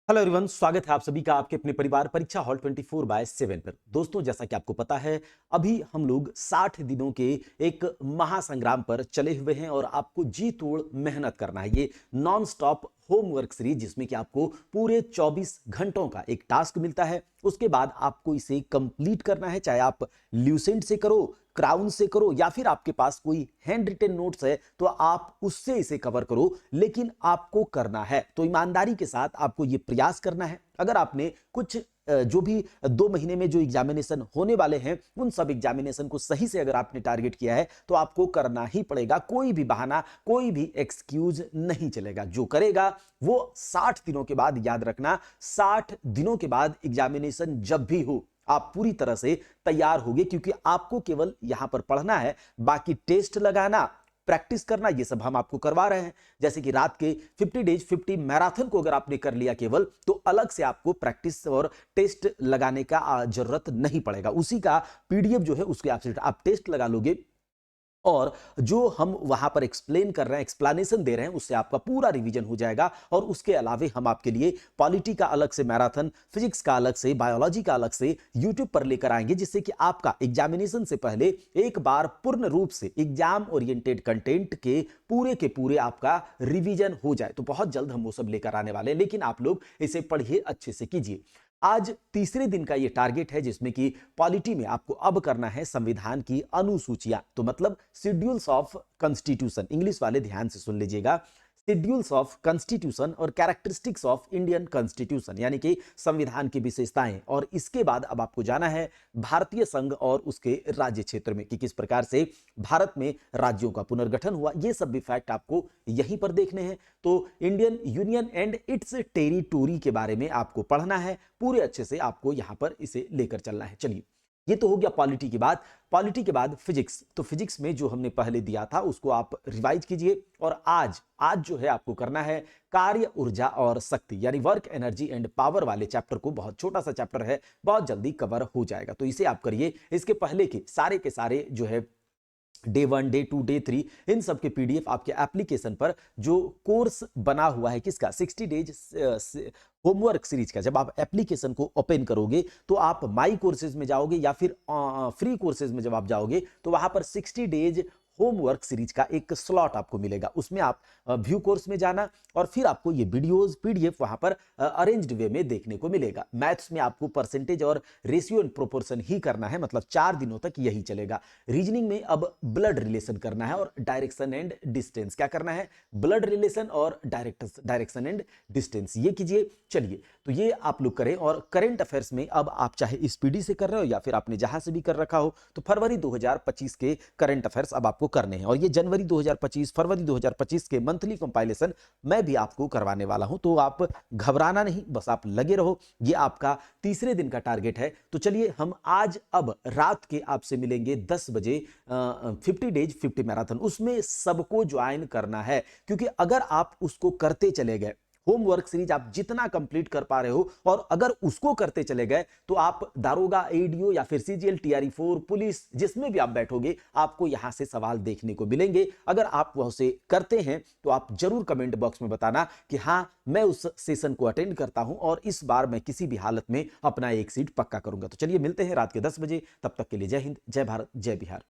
Hello everyone, स्वागत है आप सभी का आपके अपने परिवार परीक्षा हॉल 24/7 पर। दोस्तों, जैसा कि आपको पता है, अभी हम लोग 60 दिनों के एक महासंग्राम पर चले हुए हैं और आपको जी तोड़ मेहनत करना है। ये नॉन स्टॉप होमवर्क सीरीज जिसमें कि आपको पूरे 24 घंटों का एक टास्क मिलता है। उसके बाद आपको इसे कंप्लीट करना है, चाहे आप ल्यूसेंट से करो, क्राउन से करो, या फिर आपके पास कोई हैंड रिटन नोट्स है तो आप उससे इसे कवर करो, लेकिन आपको करना है। तो ईमानदारी के साथ आपको यह प्रयास करना है। अगर आपने कुछ जो भी 2 महीने में जो एग्जामिनेशन होने वाले हैं, उन सब एग्जामिनेशन को सही से अगर आपने टारगेट किया है तो आपको करना ही पड़ेगा। कोई भी बहाना, कोई भी एक्सक्यूज नहीं चलेगा। जो करेगा वो 60 दिनों के बाद, याद रखना, 60 दिनों के बाद एग्जामिनेशन जब भी हो, आप पूरी तरह से तैयार होगे, क्योंकि आपको केवल यहां पर पढ़ना है। बाकी टेस्ट लगाना, प्रैक्टिस करना, ये सब हम आपको करवा रहे हैं। जैसे कि रात के 50 डेज 50 मैराथन को अगर आपने कर लिया केवल, तो अलग से आपको प्रैक्टिस और टेस्ट लगाने का जरूरत नहीं पड़ेगा। उसी का पीडीएफ जो है उसके आप टेस्ट लगा लोगे, और जो हम वहां पर एक्सप्लेन कर रहे हैं, एक्सप्लेनेशन दे रहे हैं, उससे आपका पूरा रिवीजन हो जाएगा। और उसके अलावे हम आपके लिए पॉलिटी का अलग से मैराथन, फिजिक्स का अलग से, बायोलॉजी का अलग से यूट्यूब पर लेकर आएंगे, जिससे कि आपका एग्जामिनेशन से पहले एक बार पूर्ण रूप से एग्जाम ओरिएंटेड कंटेंट के पूरे आपका रिवीजन हो जाए। तो बहुत जल्द हम वो सब लेकर आने वाले हैं, लेकिन आप लोग इसे पढ़िए, अच्छे से कीजिए। आज तीसरे दिन का ये टारगेट है, जिसमें कि पॉलिटी में आपको अब करना है संविधान की अनुसूचियां, तो मतलब शेड्यूल्स ऑफ कॉन्स्टिट्यूशन। इंग्लिश वाले ध्यान से सुन लीजिएगा, शेड्यूल्स ऑफ कॉन्स्टिट्यूशन और कैरेक्टरिस्टिक्स ऑफ इंडियन कॉन्स्टिट्यूशन, यानी कि संविधान की विशेषताएं। और इसके बाद अब आपको जाना है भारतीय संघ और उसके राज्य क्षेत्र में, कि किस प्रकार से भारत में राज्यों का पुनर्गठन हुआ। ये सब भी फैक्ट आपको यहीं पर देखने हैं। तो Indian union and it's territory के बारे में आपको पढ़ना है, पूरे अच्छे से आपको यहां पर इसे लेकर चलना है। चलिए, ये तो हो गया पॉलिटी की बात। पॉलिटी के बाद फिजिक्स। तो फिजिक्स में जो हमने पहले दिया था उसको आप रिवाइज कीजिए। और आज आज जो है आपको करना है कार्य, ऊर्जा और शक्ति, यानी वर्क, एनर्जी एंड पावर वाले चैप्टर को। बहुत छोटा सा चैप्टर है, बहुत जल्दी कवर हो जाएगा, तो इसे आप करिए। इसके पहले के सारे जो है डे 1, डे 2, डे 3, इन सब के पीडीएफ आपके एप्लीकेशन पर जो कोर्स बना हुआ है, किसका, 60 डेज होमवर्क सीरीज का, जब आप एप्लीकेशन को ओपन करोगे तो आप माई कोर्सेज में जाओगे, या फिर फ्री कोर्सेज में जब आप जाओगे तो वहां पर 60 डेज होमवर्क सीरीज का एक स्लॉट आपको मिलेगा। उसमें आप व्यू कोर्स में जाना, और फिर आपको ये वीडियोस, पीडीएफ वहां पर अरेंज्ड वे में देखने को मिलेगा। मैथ्स में आपको परसेंटेज और रेशियो एंड प्रोपोर्शन ही करना है, मतलब 4 दिनों तक यही चलेगा। रीजनिंग में अब ब्लड रिलेशन करना है, और डायरेक्शन एंड डिस्टेंस। क्या करना है? ब्लड रिलेशन और डायरेक्शन एंड डिस्टेंस, ये कीजिए। चलिए, तो ये आप लोग करें। और करंट अफेयर्स में अब आप चाहे इस पीडी से कर रहे हो या फिर आपने जहां से भी कर रखा हो, तो फरवरी 2025 के करंट अफेयर्स अब आपको करने हैं। और ये जनवरी 2025, फरवरी 2025 के मंथली कंपाइलेशन मैं भी आपको करवाने वाला हूं, तो आप घबराना नहीं, बस आप लगे रहो। ये आपका तीसरे दिन का टारगेट है। तो चलिए, हम आज अब रात के आपसे मिलेंगे 10 बजे 50 डेज 50 मैराथन। उसमें सबको ज्वाइन करना है, क्योंकि अगर आप उसको करते चले गए, होमवर्क सीरीज आप जितना कंप्लीट कर पा रहे हो, और अगर उसको करते चले गए, तो आप दारोगा, एडीओ या फिर सीजीएल, टीआरई 4, पुलिस, जिसमें भी आप बैठोगे, आपको यहां से सवाल देखने को मिलेंगे। अगर आप वह से करते हैं तो आप जरूर कमेंट बॉक्स में बताना कि हां, मैं उस सेशन को अटेंड करता हूं और इस बार मैं किसी भी हालत में अपना एक सीट पक्का करूंगा। तो चलिए, मिलते हैं रात के 10 बजे। तब तक के लिए जय हिंद, जय भारत, जय बिहार।